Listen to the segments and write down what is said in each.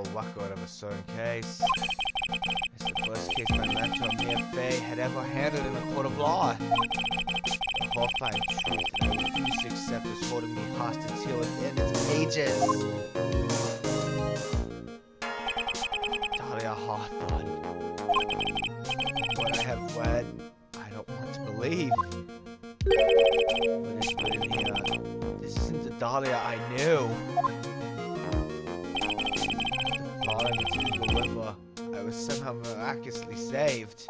criminal record of a certain case. It's the first case my mentor Mia Fey had ever handled in a court of law. The horrifying truth that I refuse to accept is holding me hostage here within its pages. Dahlia Hawthorne. What I have read, I don't want to believe. What is written here? This isn't the Dahlia I knew. Falling into the river, I was somehow miraculously saved.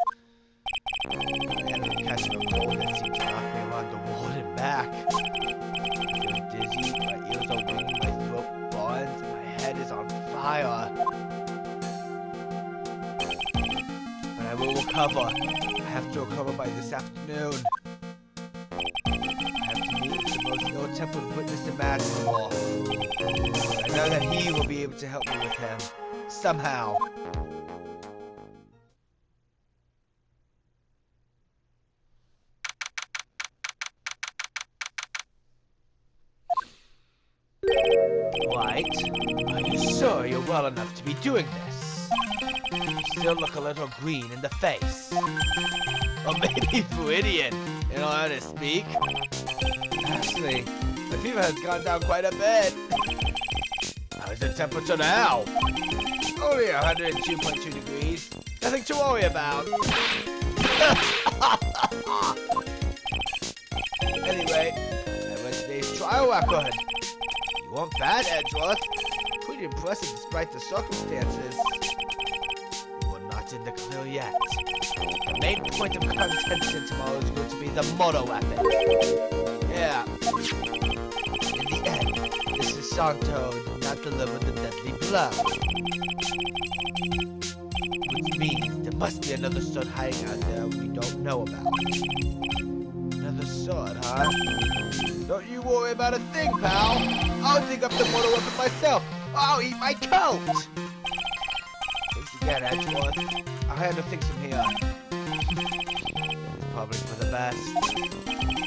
I ended up catching a cold that seemed to knock me around the world and back. I feel dizzy, my ears are ringing, my throat burns, and my head is on fire. But I will recover. I have to recover by this afternoon. I have to meet with the most ill-tempered witness imaginable. I know that he will be able to help me with him. Somehow. Right? Are you sure you're well enough to be doing this? You still look a little green in the face. Or maybe Freudian, in order to speak. Actually, the fever has gone down quite a bit. How's the temperature now? Only 102.2 degrees. Nothing to worry about. Anyway, I read today's trial record. You weren't bad, Edgeworth. Pretty impressive despite the circumstances. You are not in the clear yet. The main point of contention tomorrow is going to be the murder weapon. Yeah. In the end, Mrs. Santo did not deliver the deadly blow. Which means there must be another sword hiding out there we don't know about. Another sword, huh? Don't you worry about a thing, pal. I'll dig up the murder weapon myself. I'll eat my coat. Thanks again, Edgeworth. I'll handle things from here. It's probably for the best.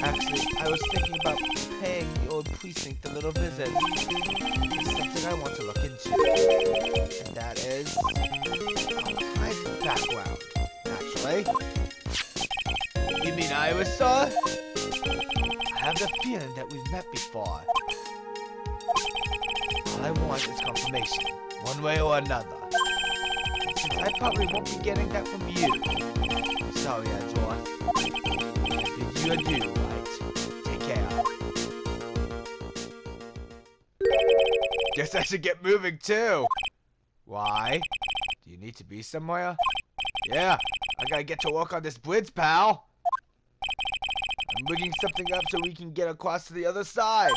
Actually, I was thinking about paying the old precinct a little visit. It's something I want to look into. And that is my background, naturally. You mean Iris, sir? I have the feeling that we've met before. All I want is confirmation, one way or another. Since I probably won't be getting that from you. Sorry, Edgeworth. I bid you adieu, Wright. Take care. Guess I should get moving too. Why? Do you need to be somewhere? Yeah, I gotta get to work on this bridge, pal. I'm rigging something up so we can get across to the other side.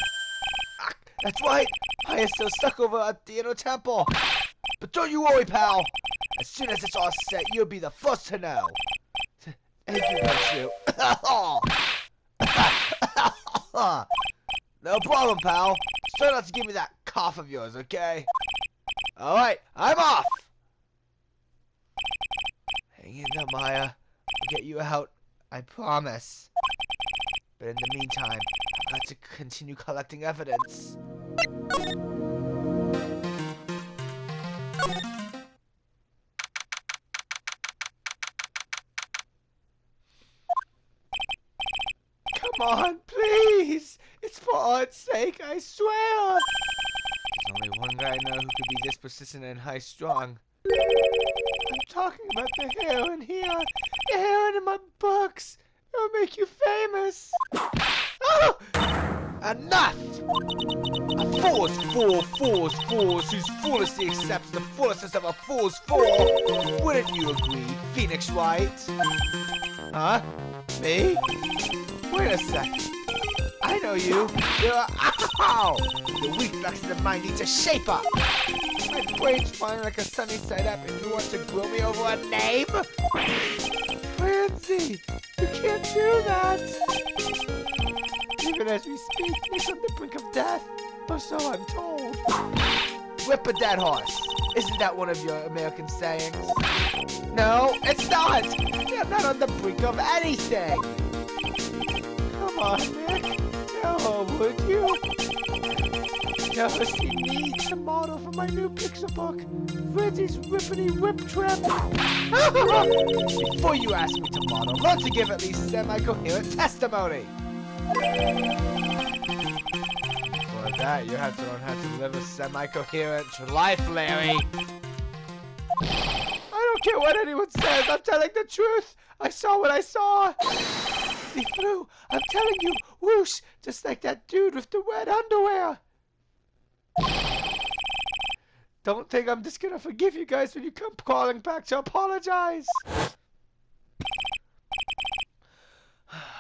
Ah, that's right. Maya's still stuck over at the inner temple. But don't you worry, pal. As soon as it's all set, you'll be the first to know. Thank you, Gunshue. No problem, pal. Just try not to give me that cough of yours, okay? Alright, I'm off! Hang in there, Maya. I'll get you out. I promise. But in the meantime, I've got to continue collecting evidence. Come on, please! It's for Art's sake, I swear! There's only one guy I know who could be this persistent and high-strung. I'm talking about the heroine here. The heroine in my books. It'll make you famous. Oh! Enough! A fool's whose foolishly accepts the foolishness of a fool's fool. Wouldn't you agree, Phoenix Wright? Huh? Me? Wait a second. I know you. You're a... Ow! The weak flexes of mine need to shape up. My brain's flying like a sunny side up and you want to grill me over a name? Francie, you can't do that. Even as we speak, he's on the brink of death. Or so I'm told. Whip a dead horse. Isn't that one of your American sayings? No, it's not. I'm not on the brink of anything. Come on, Nick. No, would you? knows he needs a model for my new pixel book. Freddy's Whippity Whip Trip. Before you ask me to model, learn to give at least semi-coherent testimony. For that, you have to learn how to live a semi-coherent life, Larry. I don't care what anyone says. I'm telling the truth. I saw what I saw. He flew. I'm telling you, whoosh, just like that dude with the red underwear. Don't think I'm just gonna forgive you guys when you come calling back to apologize.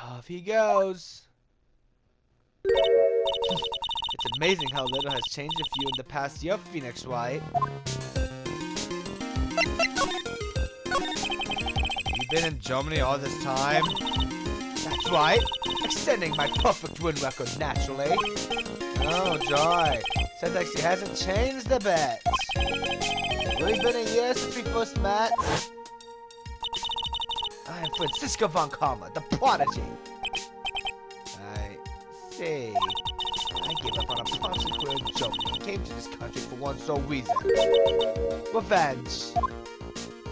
Off he goes. It's amazing how little has changed with you in the past year, Phoenix Wright. You've been in Germany all this time? That's right. Extending my perfect win record naturally. Oh, joy. Syntax hasn't changed a bit. It's really been a year since we first met. I am Franziska von Karma, the prodigy. I see. I gave up on a prosecutor in Germany and came to this country for one sole reason. Revenge.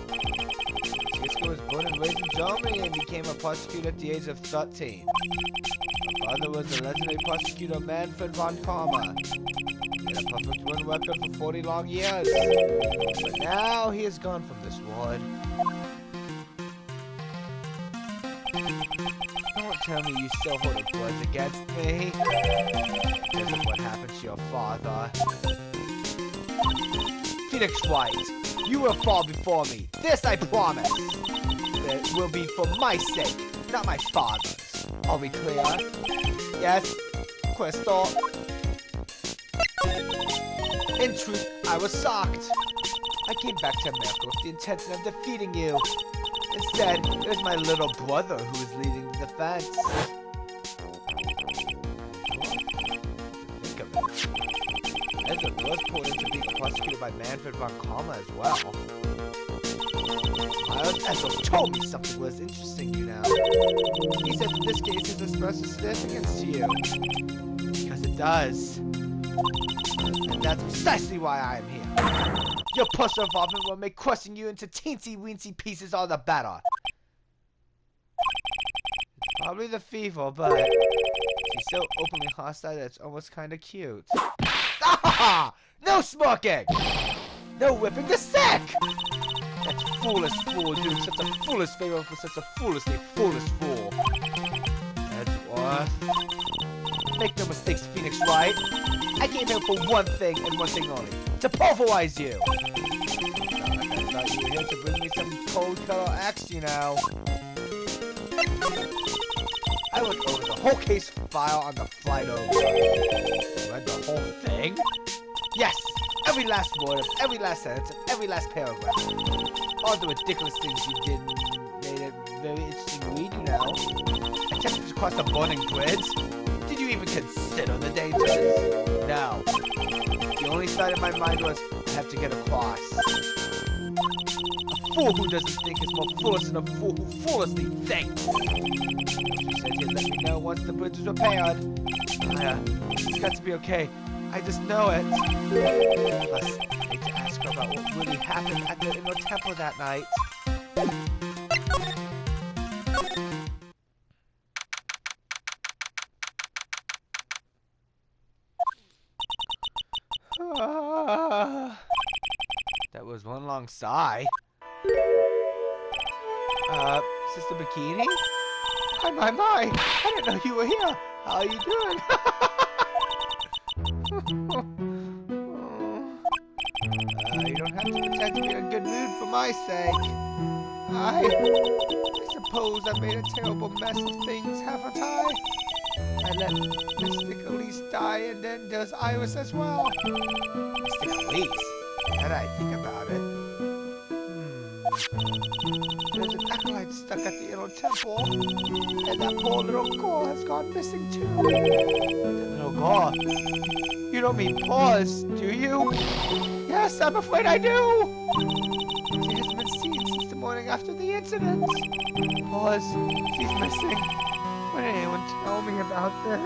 Franziska was born and raised in Germany and became a prosecutor at the age of 13. Her father was the legendary prosecutor Manfred von Karma. He had a perfect win record for 40 long years. But now he is gone from this ward. Don't tell me you still hold a grudge against me. Because of what happened to your father. Phoenix Wright, you will fall before me. This I promise. It will be for my sake, not my father's. Are we clear? Yes, Crystal. In truth, I was shocked. I came back to America with the intention of defeating you. Instead, it was my little brother who was leading the defense. Think of it. Ezra was pulled into being prosecuted by Manfred von Karma as well. Miles Ezra told me something was interesting, you know. He said that this case has a special significance to you. Because it does. And that's precisely why I am here. Your personal involvement will make crushing you into teensy-weensy pieces all the better. It's probably the fever, but she's so openly hostile that it's almost kind of cute. Ah! No smoking! No whipping the sick! That foolish fool doing such a foolish favor for such a foolishly foolish fool. Edgeworth. Make no mistakes, Phoenix Wright. I came here for one thing and one thing only. To pulverize you! Not like I thought you were here to bring me some cold color X, you know. I went over the whole case file on the flight over. Read the whole thing? Yes! Every last word of every last sentence and every last paragraph. All the ridiculous things you did made it very interesting read, you know. Attempts to cross a burning bridge? Did you even consider the dangers? No. The only thought in my mind was, I have to get across. A fool who doesn't think is more foolish than a fool who foolishly thinks. You said you'd let me know once the bridge is repaired. It's got to be okay. I just know it. Plus, I need to ask her about what really happened at the inner temple that night. That was one long sigh. Sister Bikini? My, I didn't know you were here. How are you doing? You don't have to pretend to be in a good mood for my sake. I suppose I made a terrible mess of things, haven't I? I let Mystic Elise die, and then there's Iris as well. Mystic Elise? Now that I think about it. There's an acolyte stuck at the inner temple, and that poor little girl has gone missing too. The little girl? You don't mean Paws, do you? Yes, I'm afraid I do! She hasn't been seen since the morning after the incident. Paws, she's missing. Why didn't anyone tell me about this?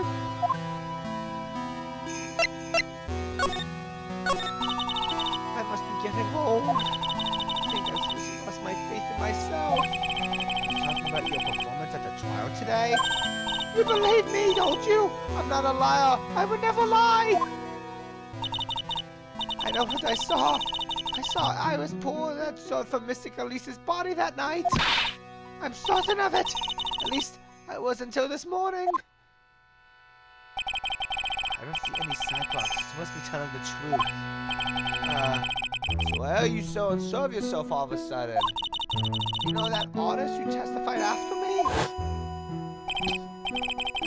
about your performance at the trial today? You believe me, don't you? I'm not a liar. I would never lie. I know what I saw. I was pulling that sword from Mystic Elise's body that night. I'm certain of it. At least I was until this morning. I don't see any Cyclops. You must be telling the truth. So why are you so unsure of yourself all of a sudden? You know that artist who testified after me?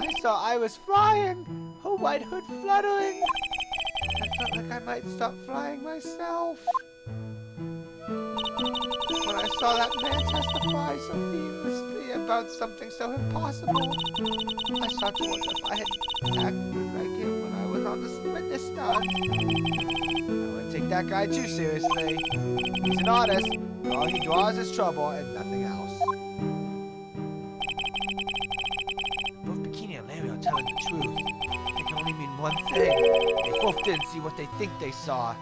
I saw I was flying, her white hood fluttering. I felt like I might stop flying myself. When I saw that man testify so fearlessly about something so impossible, I started to wonder if I had acted like him when I was on the witness stand. I wouldn't take that guy too seriously. He's an artist, and all he draws is trouble and nothing else. Both Bikini and Larry are telling the truth. It can only mean one thing. They both didn't see what they think they saw.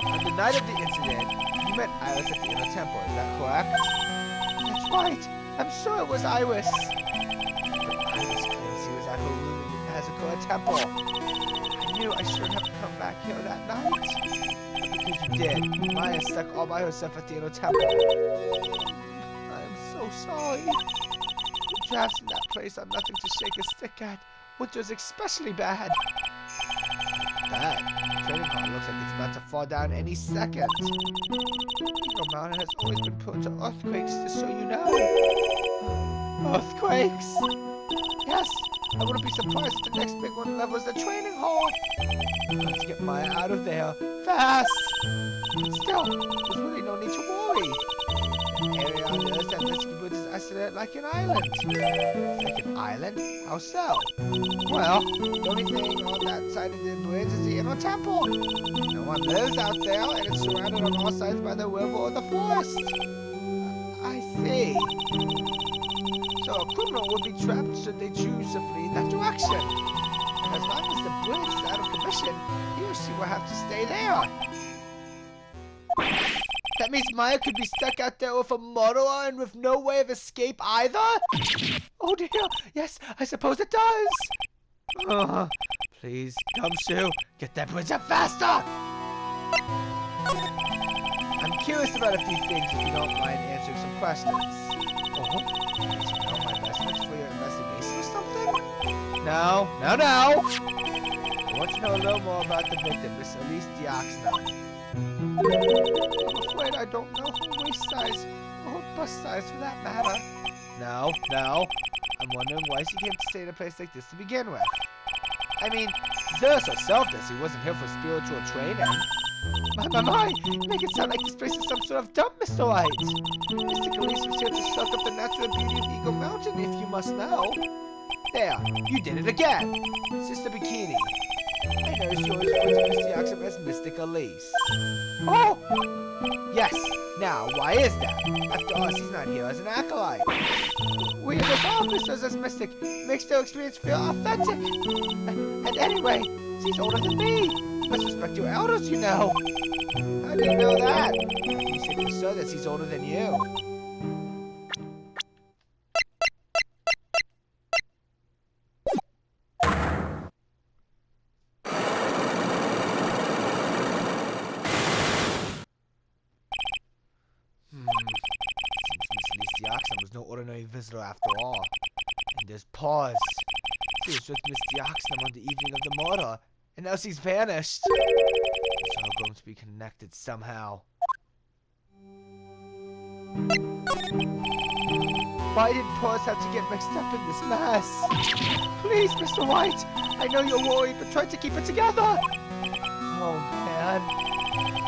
On the night of the incident, you met Iris at the Inner Temple, is that correct? That's right. I'm sure it was Iris. But Iris claims he was at her room in the Hazakura Temple. I knew I shouldn't have come back here that night. But because you did, Maya stuck all by herself at the Inner Temple. I'm so sorry. The drafts in that place are nothing to shake a stick at. Winter's especially bad. That training hall looks like it's about to fall down any second. Eagle Mountain has always been prone to earthquakes, just so you know. Earthquakes? Yes, I wouldn't be surprised if the next big one levels the training hall. Let's get Maya out of there, fast! But still, there's really no need to worry. The area on the other side of the ski boots is isolated like an island. Like an island? How so? Well, the only thing on that side of the bridge is the Inner Temple. No one lives out there, and it's surrounded on all sides by the river or the forest. I see. So a criminal would be trapped should they choose to flee in that direction. And as long as the bridge is out of commission, he or she will have to stay there. That means Maya could be stuck out there with a murderer and with no way of escape either? Oh dear, yes, I suppose it does. Please, Gumshoe, get that bridge up faster! I'm curious about a few things if you don't mind answering some questions. Did you know my message for your investigation or something? No. I want to know a little more about the victim, Miss Elise Dioxna. I'm afraid I don't know her waist size or her bust size for that matter. No. I'm wondering why she came to stay in a place like this to begin with. I mean, Zeus herself does. He wasn't here for spiritual training. My, make it sound like this place is some sort of dump, Mr. Wright. Mr. Elise was here to soak up the natural beauty of Eagle Mountain, if you must know. There, you did it again. Sister Bikini. I noticed you always refer to Miss Dioxna as Mystic Elise. Oh! Yes. Now, why is that? After all, she's not here as an acolyte. We as officers as Mystic makes their experience feel authentic. And anyway, she's older than me. Must respect your elders, you know. How do you know that? You said for sure that she's older than you. Was no ordinary visitor after all. And there's pause. She was with Miss Dioxna on the evening of the murder, and now she's vanished. It's all going to be connected somehow. Why did Pause have to get mixed up in this mess? Please, Mr. Wright, I know you're worried, but try to keep it together. Oh man,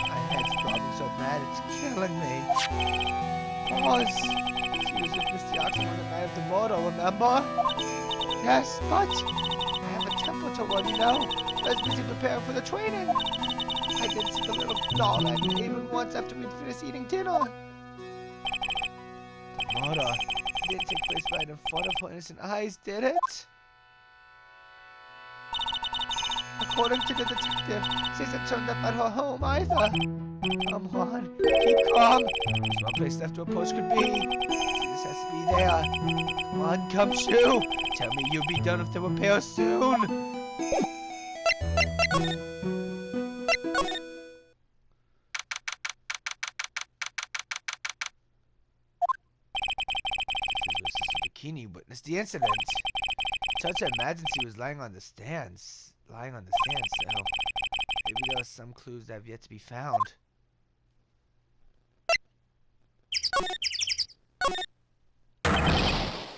my head's throbbing so bad it's killing me. Pause. She was with Miss Dioxna on the night of the murder, remember? Yes, but I have a temper to run, you know. I was busy preparing for the training. I didn't see the little doll I knew even once after we'd finished eating dinner. The murder didn't take place right in front of her innocent eyes, did it? According to the detective, she hasn't turned up at her home either. Come on, keep calm. There's one place left where a post could be. This has to be there. Come on, Gumshoe. Tell me you'll be done with the repair soon. Bikini witnessed the incident. Touch imagines he was lying on the stands. So maybe there are some clues that have yet to be found.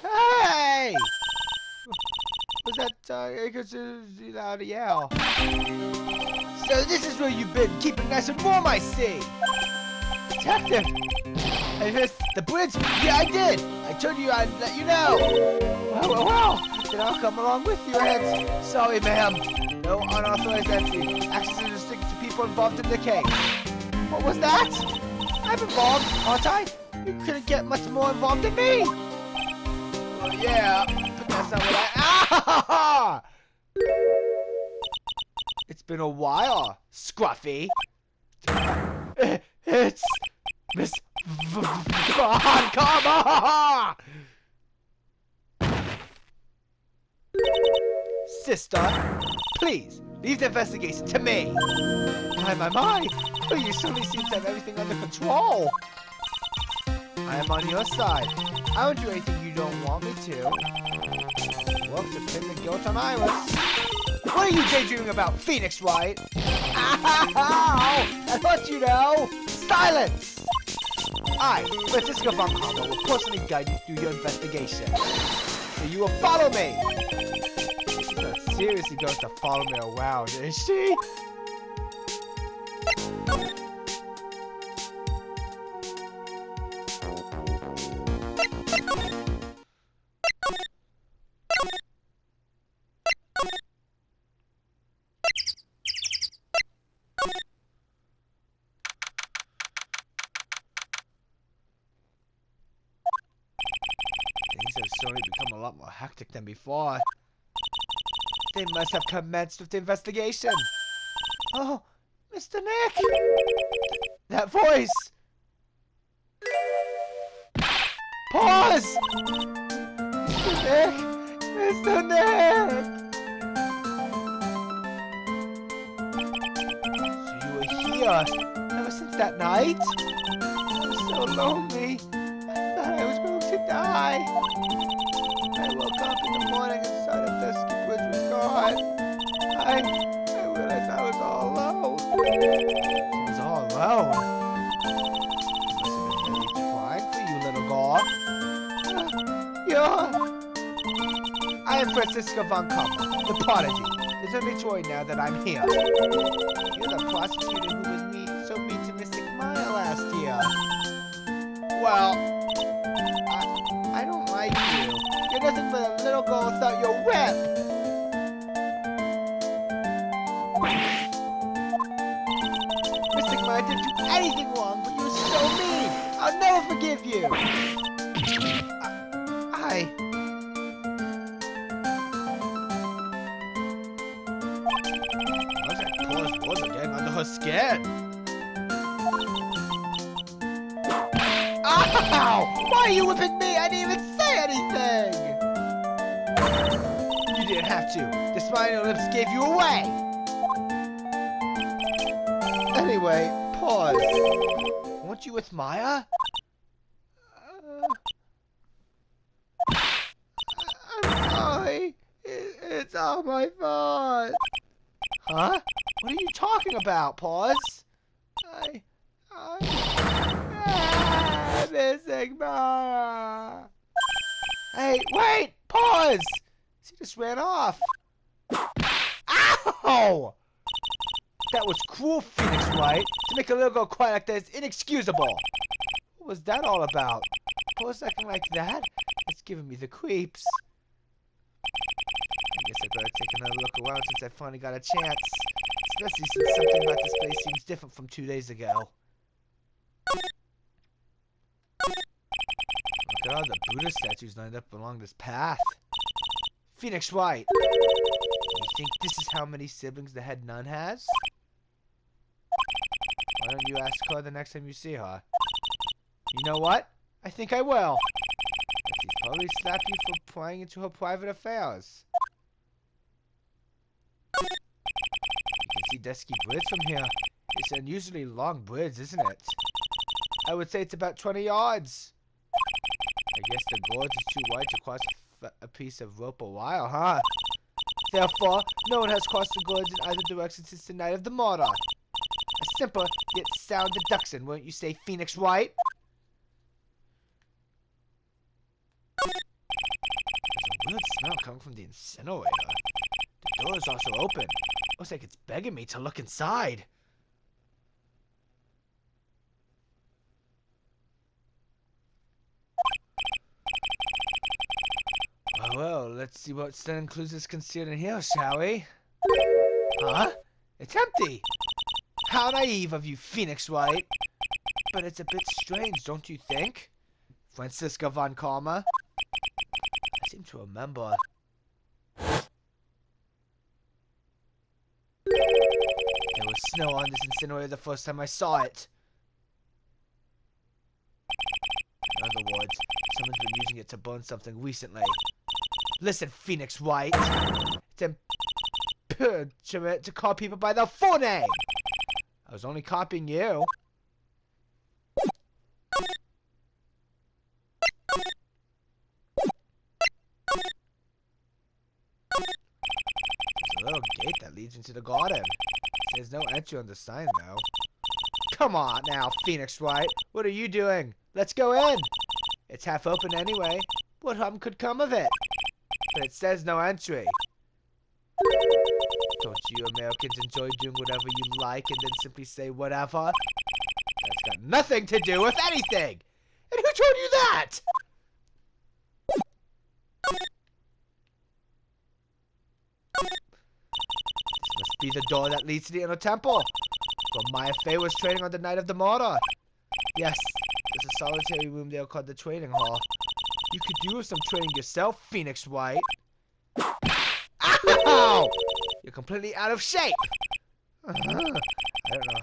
Hey! Was that loud yell? So this is where you've been keeping nice and warm, I see. Detective! I missed the bridge? Yeah, I did! I told you I'd let you know! Well. Then I'll come along with you, Ed. Sorry, ma'am. No unauthorized entry. Access is restricted to people involved in the case. What was that? I'm involved, aren't I? You couldn't get much more involved than me! Well, yeah, but that's not what Ah! It's been a while, Scruffy. It's Miss Vaughn, come on! Sister, please, leave the investigation to me. My. Oh, you suddenly seem to have everything under control. I am on your side. I won't do anything you don't want me to. Work to pin the guilt on Iris. What are you daydreaming about, Phoenix Wright? Ow! I thought you know. Silence! I, Franziska will personally guide you through your investigation. So you will follow me. She's not seriously going to follow me around, is she? Certainly become a lot more hectic than before. They must have commenced with the investigation. Oh, Mr. Nick! That voice! Pause! Mr. Nick! Mr. Nick! So you were here ever since that night? I was so lonely. I thought I was going to die. I woke up in the morning and saw that the ski bridge was gone. I realized I was all alone. She was all alone? She must have been really crying for you, little girl. I am Franziska von Kammer, the prodigy. There's only joy now that I'm here. You're the prosecutor who was so mean to Mystic Maya last year. Well, I don't like you. You're nothing but a little girl without your whip! Mystic Maya didn't do anything wrong, but you were so mean! I'll never forgive you! Looks like Paula's words are getting under her skin. Ow! Why are you whipping me? I didn't even say anything! You didn't have to. The smiling lips gave you away! Anyway, pause. Weren't you with Maya? I'm sorry. It's all my fault. Huh? What are you talking about, Pause? Missing Maya. Hey, wait! Pause! She just ran off. Ow! That was cruel, Phoenix Wright. To make a little girl cry like that is inexcusable. What was that all about? Pause acting like that? It's giving me the creeps. I guess I better take another look around since I finally got a chance. Especially since something about this place seems different from 2 days ago. Look at all the Buddha statues lined up along this path. Phoenix Wright, you think this is how many siblings the head nun has? Why don't you ask her the next time you see her. You know what? I think I will. But she's probably slapped you for prying into her private affairs. You can see dusky bridge from here. It's an unusually long bridge, isn't it? I would say it's about 20 yards. I guess the gorge is too wide to cross a piece of rope a while, huh? Therefore, no one has crossed the gorge in either direction since the night of the murder. A simple yet sound deduction, won't you say, Phoenix Wright? There's a weird smell coming from the incinerator. The door is also open. Looks like it's begging me to look inside. Well, let's see what Stan Clues is concealed in here, shall we? Huh? It's empty! How naive of you, Phoenix Wright! But it's a bit strange, don't you think? Franziska von Karma? I seem to remember. There was snow on this incinerator the first time I saw it. In other words, someone's been using it to burn something recently. Listen, Phoenix Wright. It's impertinent to call people by their full name. I was only copying you. There's a little gate that leads into the garden. There's no entry on the sign, though. Come on now, Phoenix Wright. What are you doing? Let's go in. It's half open anyway. What harm could come of it? But it says no entry. Don't you Americans enjoy doing whatever you like and then simply say whatever? That's got nothing to do with anything! And who told you that? This must be the door that leads to the inner temple. Where Maya Fey was training on the night of the murder. Yes, there's a solitary room there called the training hall. You could do with some training yourself, Phoenix Wright. Ow! You're completely out of shape. I don't know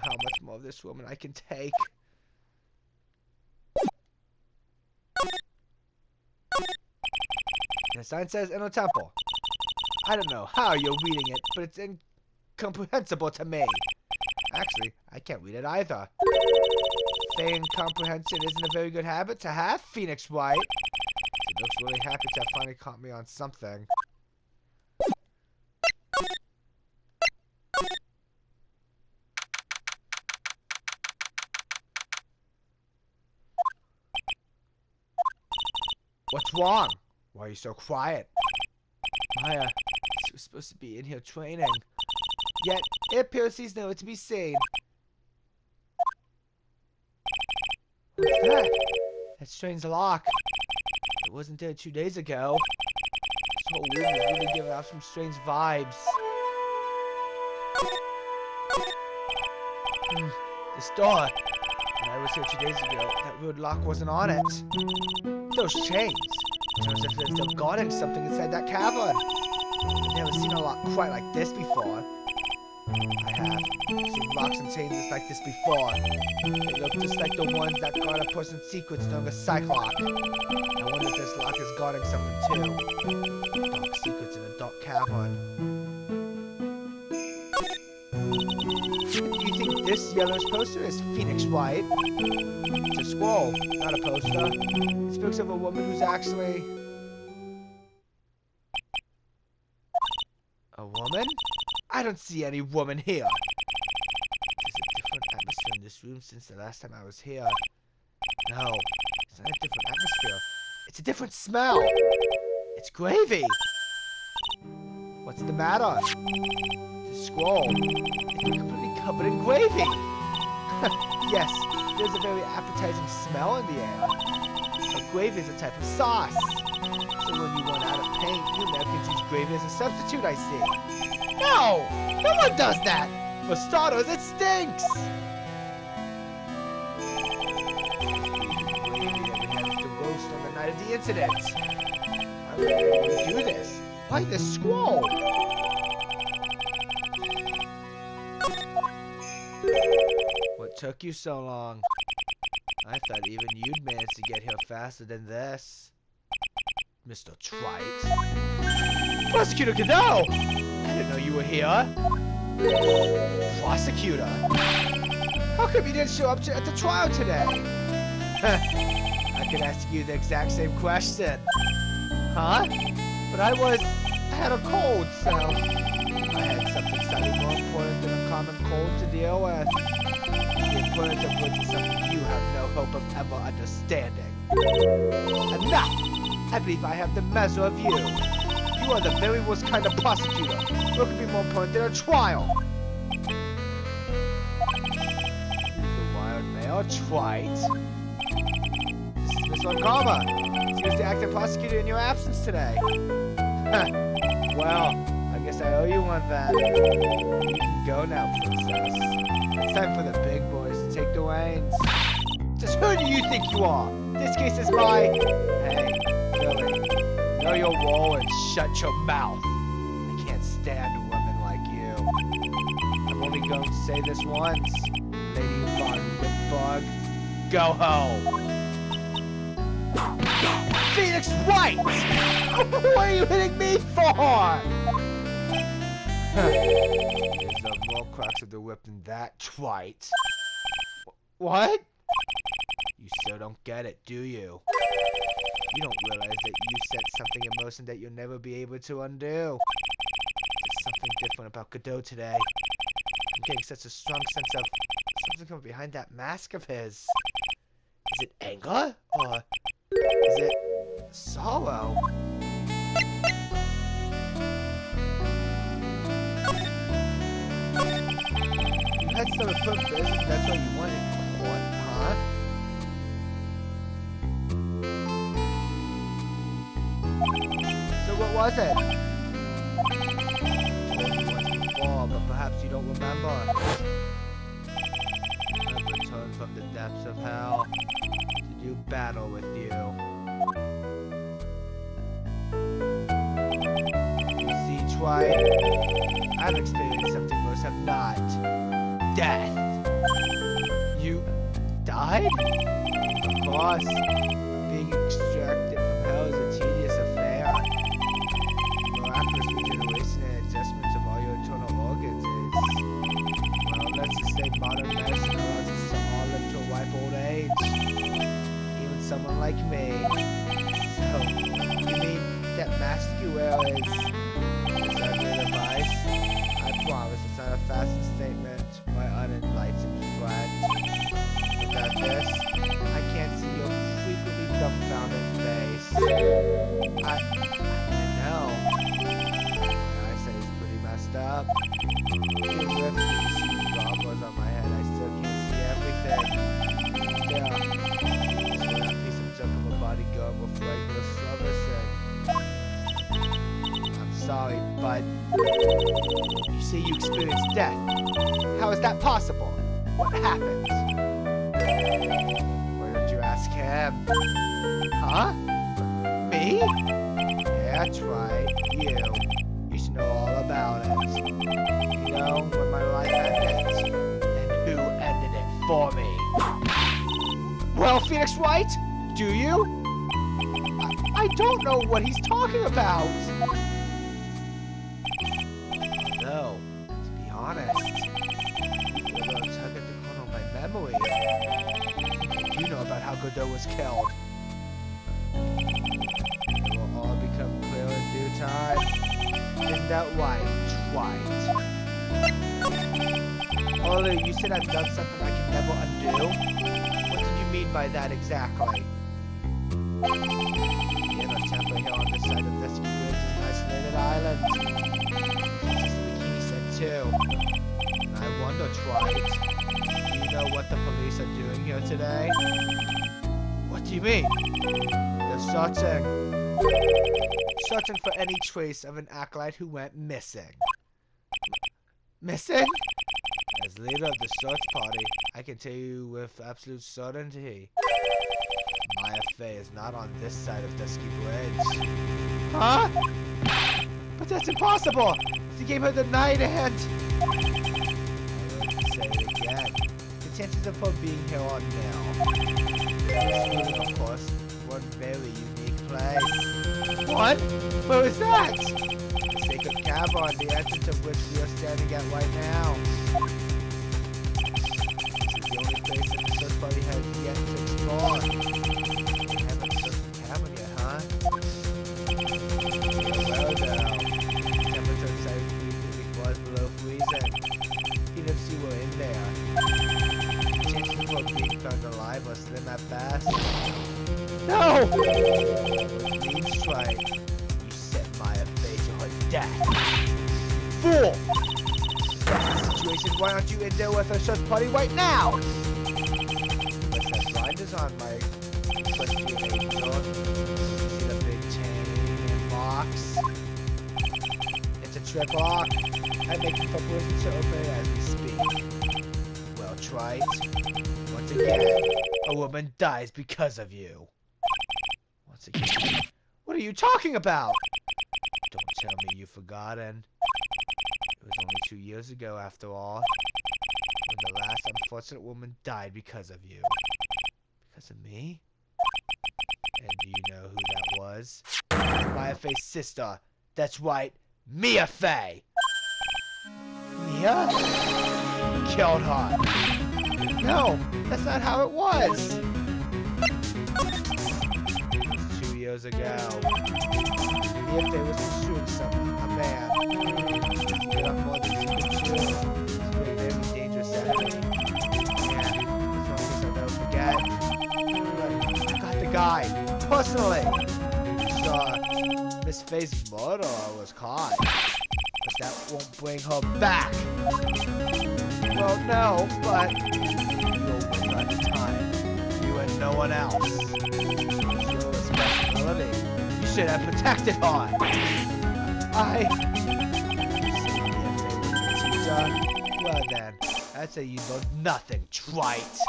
how much more of this woman I can take. The sign says inner temple. I don't know how you're reading it, but it's incomprehensible to me. Actually, I can't read it either. Feigned comprehension isn't a very good habit to have, Phoenix Wright. She looks really happy to have finally caught me on something. What's wrong? Why are you so quiet? Maya, she was supposed to be in here training. Yet, it appears he's nowhere to be seen. What's that? That strange lock. It wasn't there 2 days ago. This whole room is really giving off some strange vibes. This door. When I was here 2 days ago, that weird lock wasn't on it. Those chains. It's as if they're guarding something inside that cavern. I've never seen a lock quite like this before. I have seen locks and chains just like this before. They look just like the ones that guard a person's secrets during a cyclock. I wonder if this lock is guarding something too. Dark secrets in a dark cavern. Do you think this yellow poster is Phoenix Wright? It's a scroll, not a poster. It speaks of a woman who's actually... a woman? I don't see any woman here. There's a different atmosphere in this room since the last time I was here. No, it's not a different atmosphere. It's a different smell. It's gravy. What's the matter? The scroll. It's completely covered in gravy. Yes, there's a very appetizing smell in the air. But gravy is a type of sauce. So when you run out of paint, you Americans use gravy as a substitute, I see. No! No one does that! For starters, it stinks! Gravy that we had to roast on the night of the incident. Why would anyone do this? Why this scroll? What took you so long? I thought even you'd manage to get here faster than this. Mr. Wright. Prosecutor Godot! I didn't know you were here. Prosecutor? How come you didn't show up at the trial today? I could ask you the exact same question. Huh? But I had a cold, so I had something slightly more important than a common cold to deal with. The importance of which is something you have no hope of ever understanding. Enough! I believe I have the measure of you. You are the very worst kind of prosecutor. What could be more important than a trial? The wild male Wright. This is Miss Montgomery. She was the acting prosecutor in your absence today. Well, I guess I owe you one then. You can go now, princess. It's time for the big boys to take the reins. Just who do you think you are? This case is my... Hey, Billy, know your role and shut your mouth. I can't stand a woman like you. I'm only going to say this once. Lady Von Whitbug, go home. Phoenix Wright! What are you hitting me for? There's more cracks of the whip than that, Wright. What? You still don't get it, do you? You don't realize that you set something in motion that you'll never be able to undo. There's something different about Godot today. I'm getting such a strong sense of something coming behind that mask of his. Is it anger? Or is it sorrow? You had some important business, that's what you wanted in court, huh? So what was it? I told you once before, but perhaps you don't remember. I've returned from the depths of hell to do battle with you. You see, Wright, I've experienced something most have not. Death. You died? Of course. Being extracted from hell is a tedious affair. Miraculous regeneration and adjustments of all your internal organs is... Well, let's just say modern medicine allows us to all live to a ripe old age. Even someone like me. So, you mean that mask you wear is that good advice? I promise it's not a fashion statement, my unenlightened friend. Without this, I can't see your frequently dumbfounded face. I know. My eyesight is pretty messed up. Even with these goggles on my head, I still can't see everything. Yeah. So that piece of junk of a bodyguard will frighten the servicing. I'm sorry, but you say you experienced death. How is that possible? What happened? Why don't you ask him? Huh? Me? Yeah, that's right. You should know all about it. You know, when my life ended, and who ended it for me? Well, Phoenix Wright, do you? I don't know what he's talking about. No, to be honest, you're going to tug at the corner of my memory. You know about how Godot was killed. It will all become clear in due time. Isn't that right, Wright? Although you said I've done something I can never undo? What did you mean by that exactly? The inner temple here on this side of this bridge is an isolated island. Just the bikini said too. And I wonder, Wright, do you know what the police are doing here today? What do you mean? They're searching for any trace of an acolyte who went missing. Missing? As leader of the search party, I can tell you with absolute certainty, my affair is not on this side of Dusky Bridge. Huh? But that's impossible! She gave her the night hand! I will say it again. chances of her being here are nil. Of course, one very unique place. What? Where is that? The sacred cavern, the entrance of which we are standing at right now. This is the only place that the search party has yet to explore. We haven't searched the cavern yet, huh? Yeah, well now. The temperature inside was below freezing. Even if you were in there. Chances of her being found alive are slim at best. No! Means Wright. You set Maya Fey to her death. Fool! That's the situation. Why aren't you in there with our search party right now? Unless that blinders on, my question angel. You see the big chain and locks? It's a trick lock. I'm making preparations to open it as we speak. Well, Wright. Once again, a woman dies because of you. Once again. What are you talking about? Don't tell me you've forgotten. It was only 2 years ago, after all, when the last unfortunate woman died because of you. Because of me? And do you know who that was? Maya Fey's sister. That's right, Mia Fey! Mia? Killed her. No, that's not how it was. It was 2 years ago. Mia Fey was pursuing someone, a man. He did up more than she could chew. He was a very dangerous enemy. Yeah, as long as I'll never forget. But I got the guy, personally. So, Miss Fey's murderer was caught. But that won't bring her back. Well, no, but you were with her at the time. You and no one else. It's your responsibility. You should have protected her. Well then, I'd say you know nothing, trite.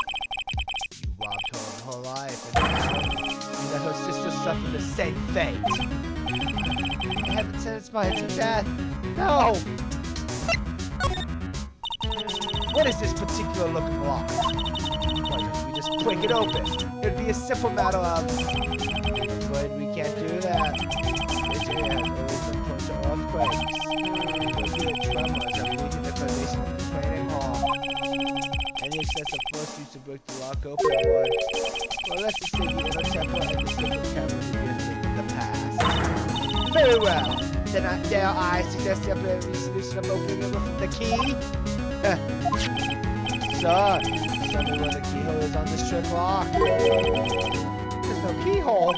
You robbed her of her life, and now you let her sister suffer the same fate. I haven't sentenced Maya to death. No! What is this particular looking lock? Why don't we just break it open? It'd be a simple matter of... I'm afraid we can't do that. This area has always been prone to earthquakes. There'll be a tremor as I'm leaving the foundation of the training hall. Any excessive force used to break the lock open would... Well, let's just say the inner temple and the sacred cavern would be a thing of the past. Very well. Then dare I suggest the temporary solution of opening it with the key? Sir, show me where the keyhole is on this trick lock. There's no keyhole.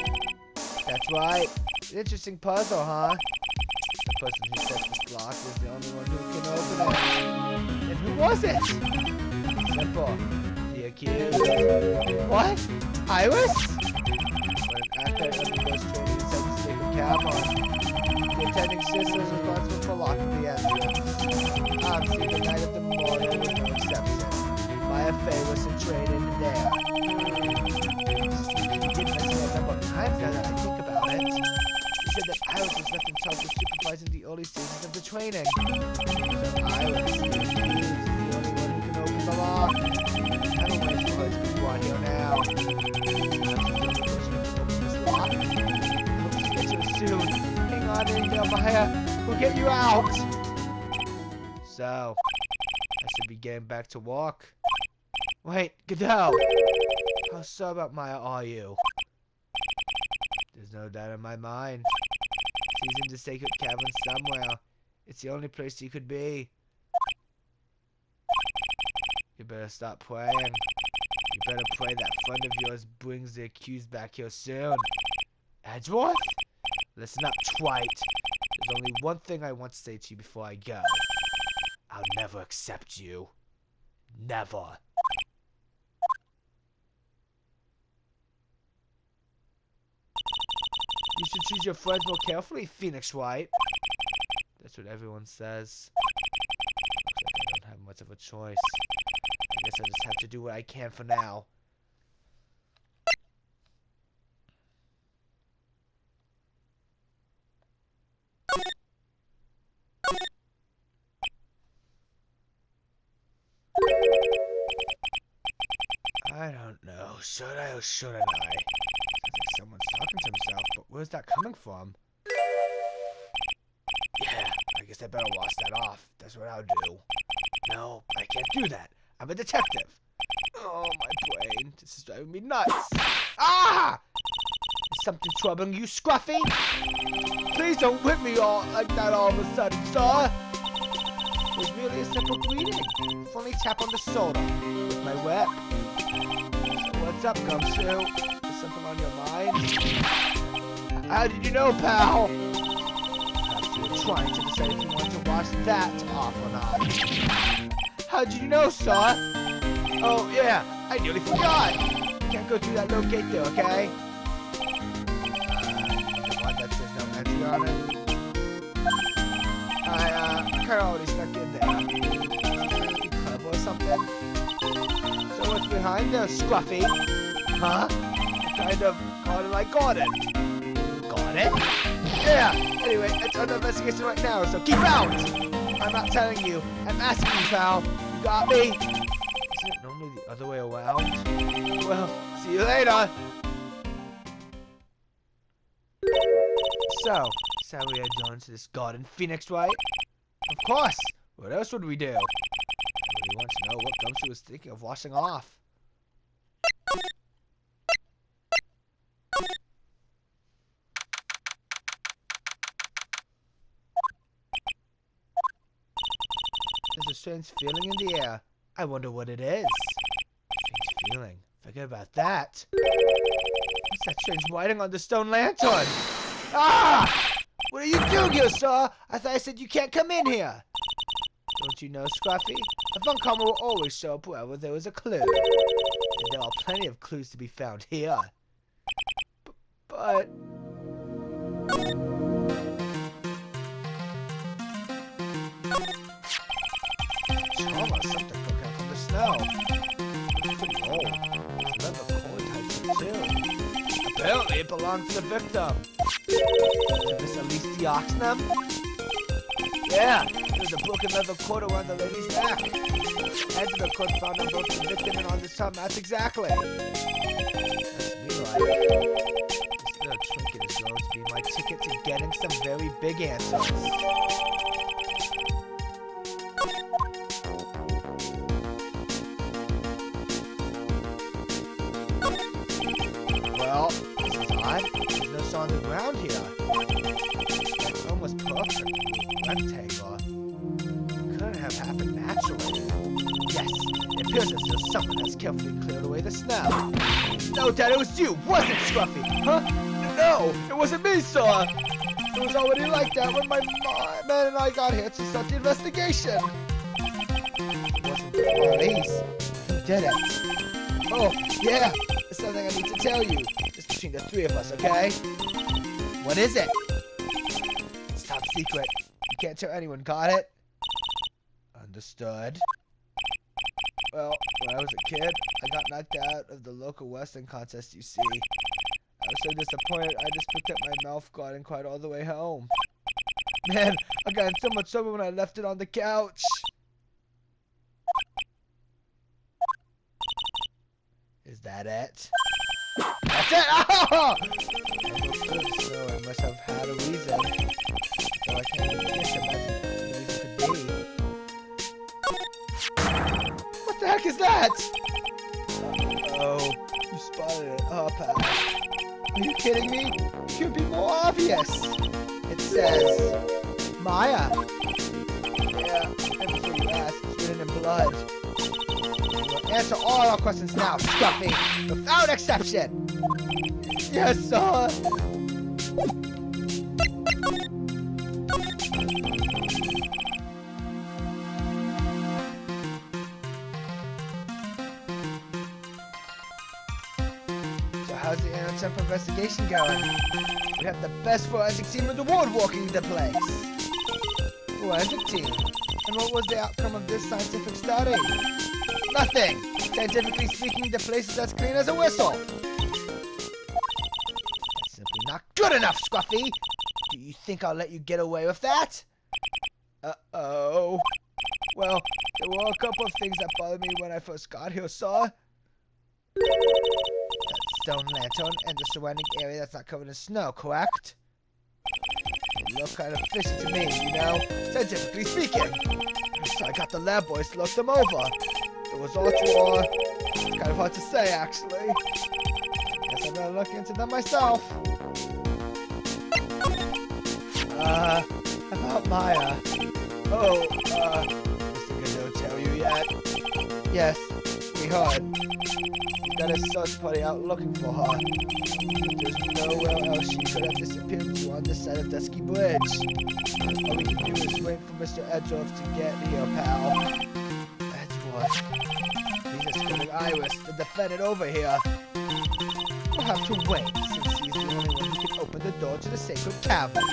That's right. An interesting puzzle, huh? The person who set this lock is the only one who can open it. And who was it? Simple. The accused. What? Iris? When an actor undergoes training inside the sacred cavern, the attending sister is responsible for locking the entrance. Obviously, the night of the memorial was no exception. Maya Fey was trained in there. He did mention that a number of times now that I think about it. He said that Iris was left in charge of supervising the early stages of the training. So Iris, the accused, is the only one who can open the lock. I don't wait for her to be brought here now. Perhaps she's the only person who can open this lock. I hope she gets here soon. Hang on in there, Maya. We'll get you out. So, I should be getting back to work. Wait, Godot! How sure about Maya are you? There's no doubt in my mind. She's in the sacred cavern somewhere. It's the only place she could be. You better stop praying. You better pray that friend of yours brings the accused back here soon. Edgeworth? Listen up, trite. There's only one thing I want to say to you before I go. I'll never accept you. Never. You should choose your friends more carefully, Phoenix Wright. That's what everyone says. Looks like I don't have much of a choice. I guess I just have to do what I can for now. I don't know. Should I or shouldn't I? Sounds like someone's talking to himself, but where's that coming from? Yeah, I guess I better wash that off. That's what I'll do. No, I can't do that. I'm a detective. Oh, my brain. This is driving me nuts. Ah! Is something troubling you, Scruffy? Please don't whip me all like that all of a sudden, sir. It was really a simple greeting. Funny tap on the shoulder with my whip. So what's up, Gumshoe? Is something on your mind? How did you know, pal? Perhaps you were trying to decide if you wanted to wash that off or not. How did you know, sir? Oh, yeah, I nearly forgot. Can't go through that little gate there, okay? The one that says no entry on it? I kinda already stuck in there. Be clever or something? So what's behind there, Scruffy? Huh? Kind of like Gordon. Got it? Yeah! Anyway, it's under investigation right now, so keep out! I'm not telling you. I'm asking you, pal. You got me? Isn't it normally the other way around? Well, see you later! So we are drawn to this garden phoenix, right? Of course! What else would we do? Everybody wants to know what Gumshoe was thinking of washing off. There's a strange feeling in the air. I wonder what it is. Strange feeling. Forget about that. What's that strange writing on the stone lantern? Ah! What are you doing here, sir? I thought I said you can't come in here. Don't you know, Scruffy? A fun comer will always show up wherever there is a clue. And there are plenty of clues to be found here. But... Trauma, something broke out from the snow. It's pretty old. It's leather cord type too. Apparently it belonged to the victim. Is this at least the Oxnam? Yeah, there's a broken leather cord around the lady's neck. Edge of the cord found on both the victim and on the top match exactly. That's me like. This little trinket is going to be my ticket to getting some very big answers. Well, this is odd. There's no saw on the ground here. It's almost perfect. Rectangle. Couldn't have happened naturally. Yes, it appears as though someone has carefully cleared away the snow. No, Dad, it was you, wasn't it, Scruffy? Huh? No, it wasn't me, sir. It was already like that when my man and I got here to start the investigation. It wasn't the police. Who did it? Oh, yeah. There's something I need to tell you. Just between the three of us, okay? What is it? It's top secret. You can't tell anyone, got it? Understood. Well, when I was a kid, I got knocked out of the local wrestling contest, you see. I was so disappointed, I just picked up my mouth guard and cried all the way home. Man, I got in so much trouble when I left it on the couch. Is that it? That's it! Oh! I looked good, so I must have had a reason. So I can't even guess imagine what the reason could be. What the heck is that? Uh-oh. You spotted it. Oh, pal. Are you kidding me? It could be more obvious. It says... Maya. Yeah, and before you ask, it's written in blood. We'll answer all our questions now, Scruffy, without exception. Yes, sir. So how's the Temp investigation going? We have the best forensic team in the world walking the place. Forensic team? And what was the outcome of this scientific study? Nothing! Scientifically speaking, the place is as clean as a whistle. That's simply not good enough, Scruffy! Do you think I'll let you get away with that? Uh-oh. Well, there were a couple of things that bothered me when I first got here, sir. That stone lantern and the surrounding area that's not covered in snow, correct? They look kind of fishy to me, you know, scientifically speaking. So I got the lab boys to look them over. The results were kind of hard to say, actually. Guess I better look into them myself. About Maya. Oh, Mr. Godot tell you yet? Yes, we heard. We got a search party out looking for her. There's nowhere else she could have disappeared to on this side of Dusky Bridge. All we can do is wait for Mr. Edgeworth to get here, pal. Edgeworth? He's a screaming Iris, the defendant over here. We'll have to wait, since he's the only one who can open the door to the sacred cavern.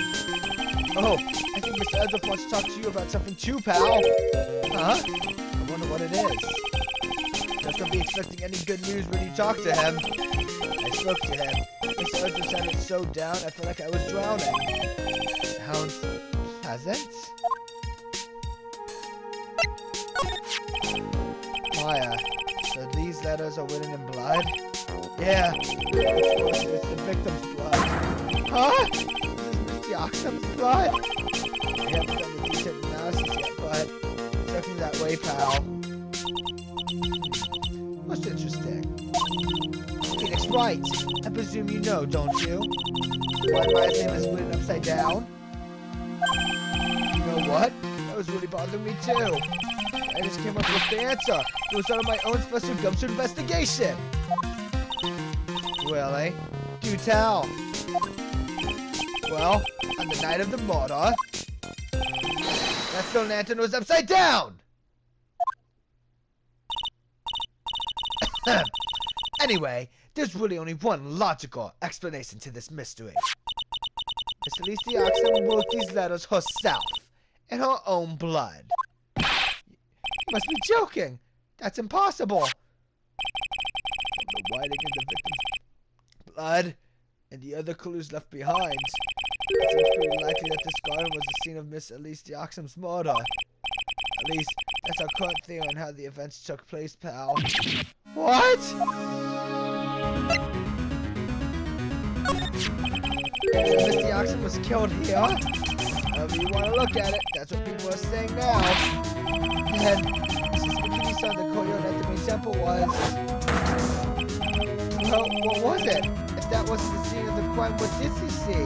Oh, I think Mr. Edgeworth wants to talk to you about something too, pal. Huh? I wonder what it is. Not gonna be expecting any good news when you talk to him. I spoke to him. Mr. Edgeworth sounded so down, I felt like I was drowning. Sounds pleasant? Maya, so these letters are written in blood? Yeah, of course, it's the victim's blood. Huh? This is Mr. Oxum's blood? We haven't done the detailed analysis yet, but it's looking that way, pal. Most interesting. Phoenix Wright, I presume you know, don't you? Why Maya's name is written upside down? You know what? That was really bothering me too. I just came up with the answer. It was out of my own special gumption investigation. Really? Do tell. Well, on the night of the murder, that stone lantern was upside down! Anyway, there's really only one logical explanation to this mystery. Miss Alicia Oxum wrote these letters herself, in her own blood. You must be joking! That's impossible! From the writing in the victim's blood, and the other clues left behind, it seems pretty likely that this garden was the scene of Miss Alicia Oxum's murder. At least, that's our current theory on how the events took place, pal. What? Miss Oxum was killed here? However you want to look at it, that's what people are saying now. And Mrs. McKinney saw the courtyard at the main temple was... Well, what was it? If that wasn't the scene of the crime, what did he see?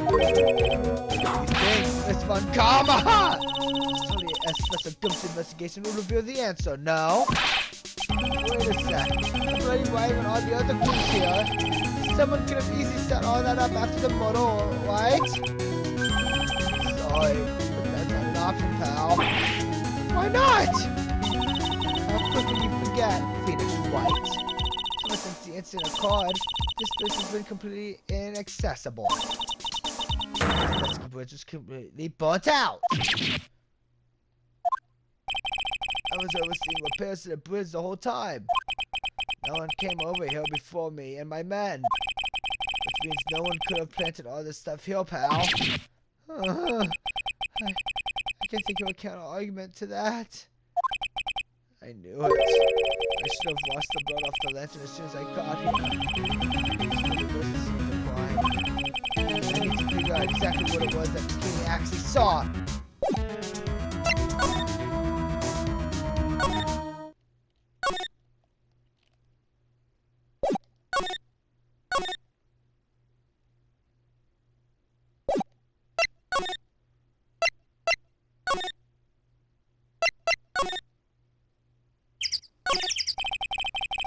What do you think, Miss Von Karma? Surely a special ghost investigation will reveal the answer, no? Wait a sec. I'm already writing on all the other clues here. Someone could have easily set all that up after the murder, right? Sorry, but that's not an option, pal. Why not? How quickly you forget, Phoenix Wright. Ever since the incident occurred, this place has been completely inaccessible. The Dusky Bridge is completely burnt out. I was overseeing repairs to the bridge the whole time. No one came over here before me and my men. Which means no one could have planted all this stuff here, pal. I can't think of a counter-argument to that. I knew it. I should have washed the blood off the lantern as soon as I got here. This was the scene of the crime. I need to figure out exactly what it was that McKinney actually saw.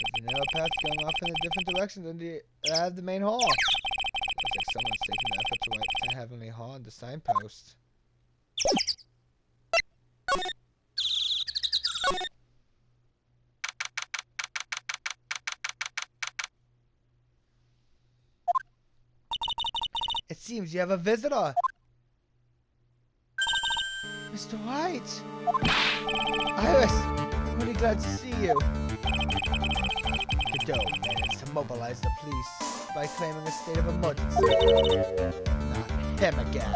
There's a narrow path going off in a different direction than the main hall. Looks like someone's taking the effort to write to Heavenly Hall on the signpost. It seems you have a visitor. Mr. Wright! Iris! I'm really glad to see you. Godot managed to mobilize the police by claiming a state of emergency. Not him again.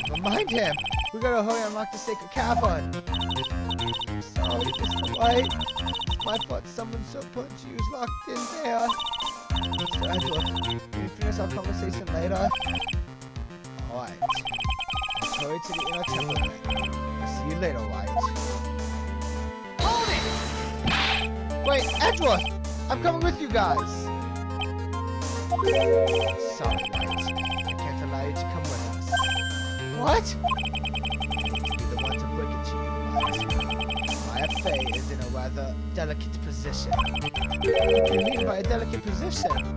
Never mind him. We gotta hurry and unlock the sacred cavern. Sorry, Mr. Wright. my fault someone so punchy was locked in there. Mr. Edward, can we finish our conversation later? Alright. Let's hurry to the inner temple ring. I'll see you later, Wright. Hold it! Wait, Edward! I'm coming with you guys! Sorry, Wright. I can't allow you to come with us. What? To be the one to break it to you, Wright. My affair is in a rather delicate position. What do you mean by a delicate position? This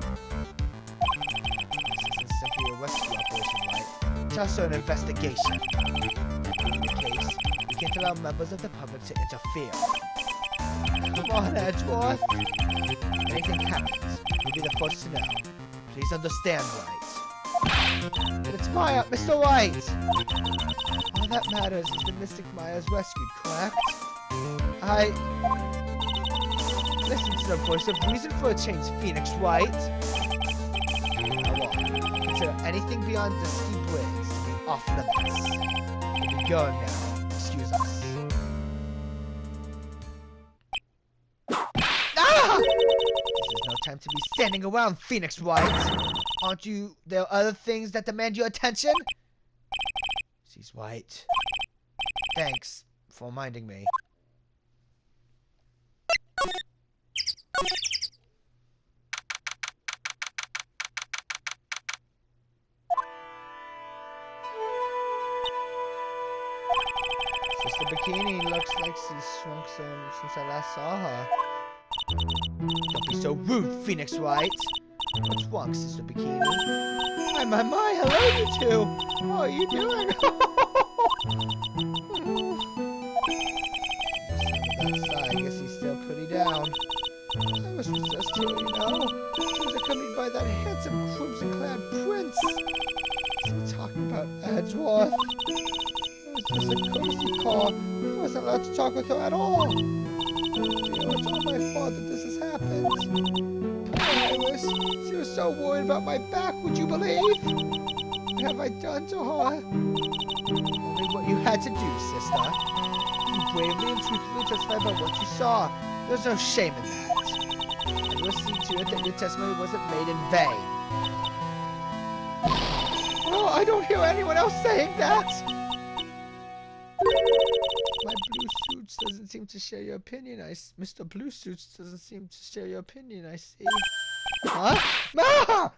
isn't simply a rescue operation, Wright. It's also an investigation. In the case, we can't allow members of the public to interfere. Come on, Edgeworth. If anything happens, you'll be the first to know. Please understand, Wright. It's Maya, Mr. Wright! All that matters is the Mystic Maya's rescued, correct? Listen to the voice of reason for a change, Phoenix Wright. Now on. Consider anything beyond the ski bridge to be off limits. We'll be going now. Excuse us. Ah! This is no time to be standing around, Phoenix Wright. Aren't you there other things that demand your attention? She's right. Thanks for reminding me. Sister Bikini looks like she's shrunk some since I last saw her. Don't be so rude, Phoenix Wright. What's wrong, Sister Bikini? My, hello you two! How are you doing? I guess he's still pretty down. I was possessed too, you know? She was accompanied by that handsome crimson-clad prince. What's he talking about, Edgeworth? It was just a courtesy call. I wasn't allowed to talk with her at all. You know, it's all my fault that this has happened. Iris, she was so worried about my back, would you believe? What have I done to her? Only what you had to do, sister. You bravely and truthfully testified about what you saw. There's no shame in that. And we'll see to it that your testimony wasn't made in vain. Oh, I don't hear anyone else saying that! My blue suits doesn't seem to share your opinion. Mr. Blue Suits doesn't seem to share your opinion, I see. Huh? Ma!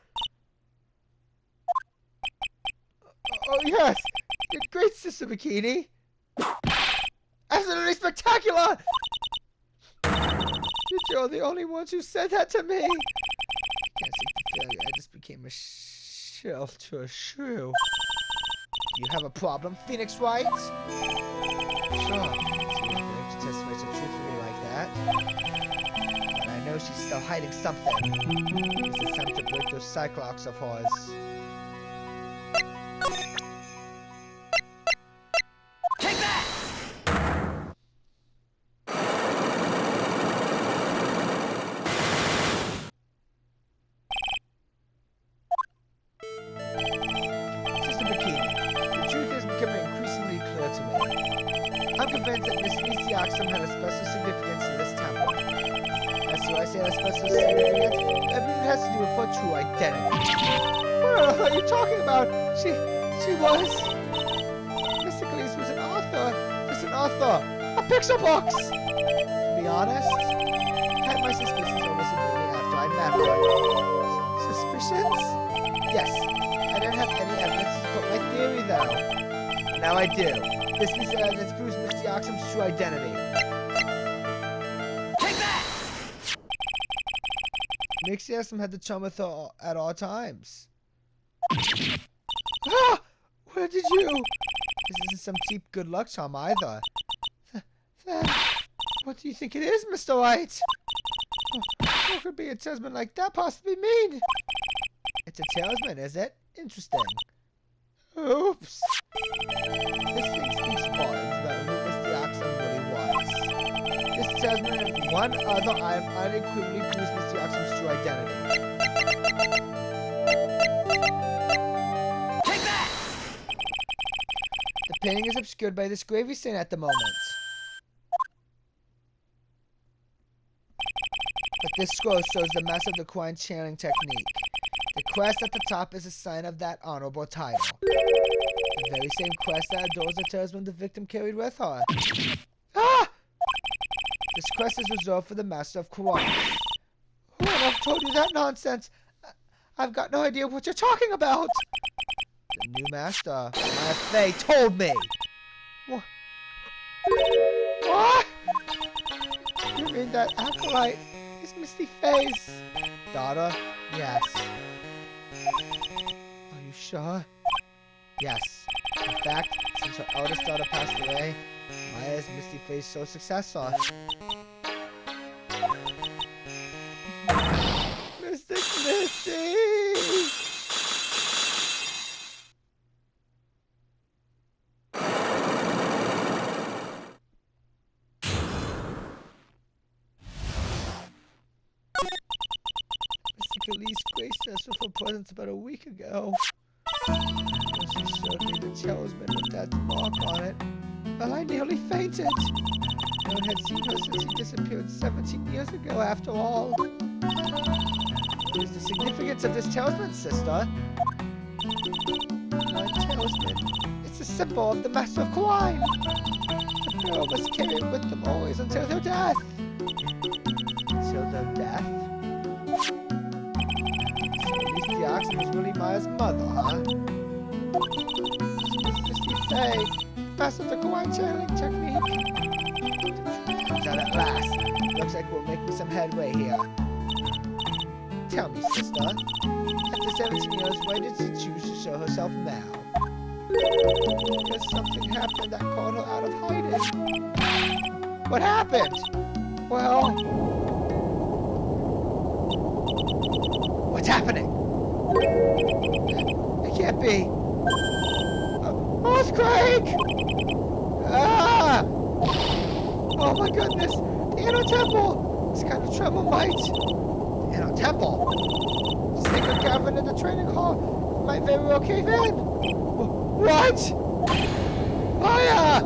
Oh, yes! You're great, Sister Bikini! Absolutely spectacular! You're the only ones who said that to me! I can't seem to tell you, I just became a shell to a shrew. You have a problem, Phoenix Wright? Sure, she was brave to testify so truthfully like that. But I know she's still hiding something. It's attempt to break those cyclops of hers. Take that! Sister Bikini, the truth is becoming increasingly clear to me. I'm convinced that Miss Oxum had a special significance in this temple. As to I say that special significance, everything has to do with her true identity. What are you talking about? She was... Mystically, she was an author. Just an author. A picture box! To be honest, I had my suspicions almost immediately after I met her. Suspicions? Yes. I didn't have any evidence to support my theory, though. Now I do. This piece of evidence proves Mr. Oxum's true identity. Take that! Mixie Oxum had the charm with her at all times. Ah! Where did you? This isn't some cheap good luck charm either. Then, what do you think it is, Mr. Wright? What could be a salesman like that possibly mean? It's a talisman, is it? Interesting. Oops. This thing speaks volumes about who Mr. Oxum really was. This salesman and one other item unequivocally proves Mr. Oxum's true identity. Take that! The painting is obscured by this gravy stain at the moment. but this scroll shows the master of the coin channeling technique. The crest at the top is a sign of that honorable title. The very same crest that adorns the talisman the victim carried with her. Ah! This crest is reserved for the master of Quran. Who on earth told you that nonsense? I've got no idea what you're talking about. The new master, Maya Fey, told me. What? What? You mean that acolyte is Misty Fey's daughter? Yes. Are you sure? Yes. In fact, since her eldest daughter passed away, Maya is Misty Fey's sole successor. Mystic Misty! Mystic Elise graced us with her presence about a week ago. She showed me the talisman with that mark on it. Well, I nearly fainted. No one had seen her since he disappeared 17 years ago, after all. What is the significance of this talisman, sister? My talisman. It's a symbol of the Master of Kawaii. The girl must carry it with them always until their death. Until their death? So at least the oxen was really Maya's mother, huh? Misty Fey, master of the Kawaii channeling technique. Comes out at last. Looks like we're making some headway here. Tell me, sister, after 17 years, why did she choose to show herself now? Because something happened that called her out of hiding. What happened? Well, what's happening? It can't be. Earthquake! Ah! Oh my goodness! The inner temple! This kind of tremor might... The inner temple? The sacred cavern in the training hall might very well cave in! What? Fire!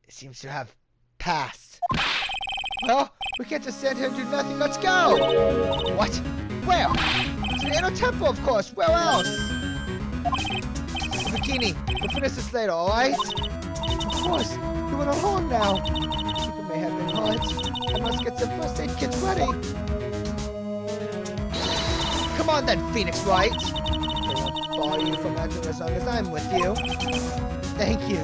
It seems to have passed. Well, we can't just stand here and do nothing. Let's go! What? Where? To the inner temple, of course. Where else? Bikini, we'll finish this later, alright? Of course. We're going home now. People may have been hurt. I must get some first aid kits ready. Come on then, Phoenix Wright. I won't bar you from acting as long as I'm with you. Thank you.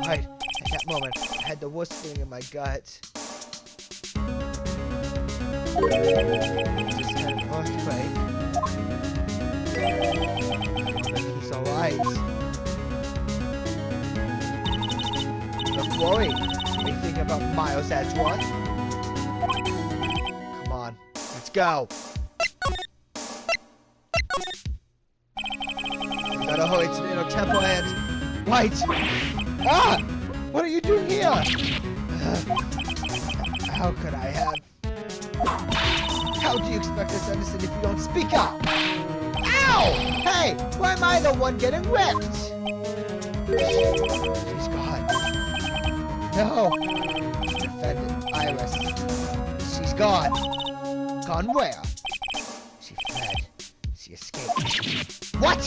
Right, at that moment, I had the worst feeling in my gut. Just had an earthquake. He's alright. Look worried. Are you thinking about Miles Edgeworth? Come on, let's go. We gotta hurry to the inner temple and... Wait! Ah! What are you doing here? How could I have... How do you expect us to understand if you don't speak up? Ow! Hey! Why am I the one getting wrecked? She's gone. No! Defendant Iris. She's gone. Gone where? She fled. She escaped. What?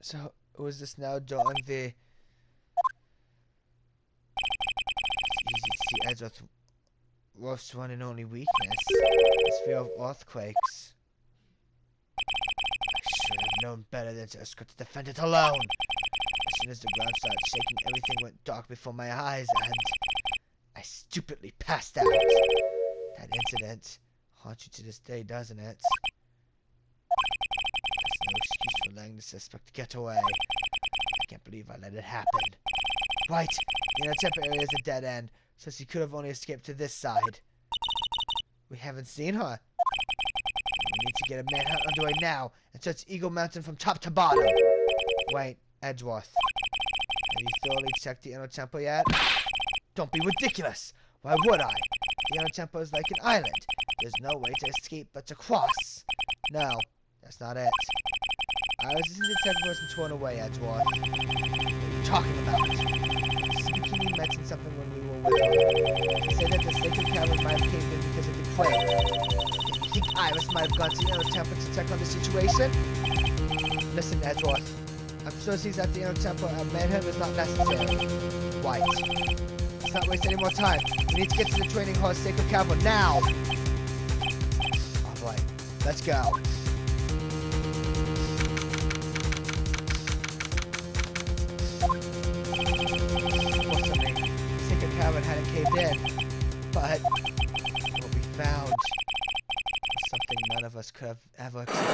So, was this now during the... It's easy to see Edgeworth's one and only weakness. His fear of earthquakes. I should have known better than to escort the defendant alone. As soon as the ground started shaking, everything went dark before my eyes, and I stupidly passed out. That incident haunts you to this day, doesn't it? There's no excuse for letting the suspect get away. I can't believe I let it happen. Right, the inner temple area is a dead end, so she could have only escaped to this side. We haven't seen her. We need to get a manhunt underway now and search Eagle Mountain from top to bottom. Wait, Edgeworth. Have you thoroughly checked the inner temple yet? Don't be ridiculous. Why would I? The inner temple is like an island. There's no way to escape but to cross. No, that's not it. I was in the temple wasn't torn away, Edgeworth. What are you talking about? Bikini mentioned something when we were with her. She said that the sacred cavern might have caved in because of the quake. Do you think Iris might have gone to the inner temple to check on the situation? Listen, Edgeworth. I'm sure she's at the inner temple and manhunt is not necessary. Right. Let's not waste any more time. We need to get to the training hall at Sacred Cavern now! Alright, let's go. Fortunately, Sacred Cavern hadn't caved in, but what we found was something none of us could have ever expected.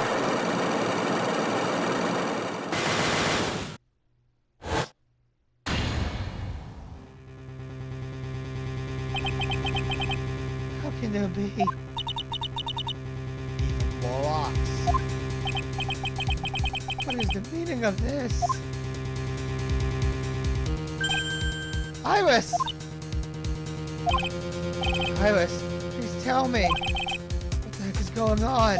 How can there be even more rocks? What is the meaning of this? Iris! Iris, please tell me. What the heck is going on?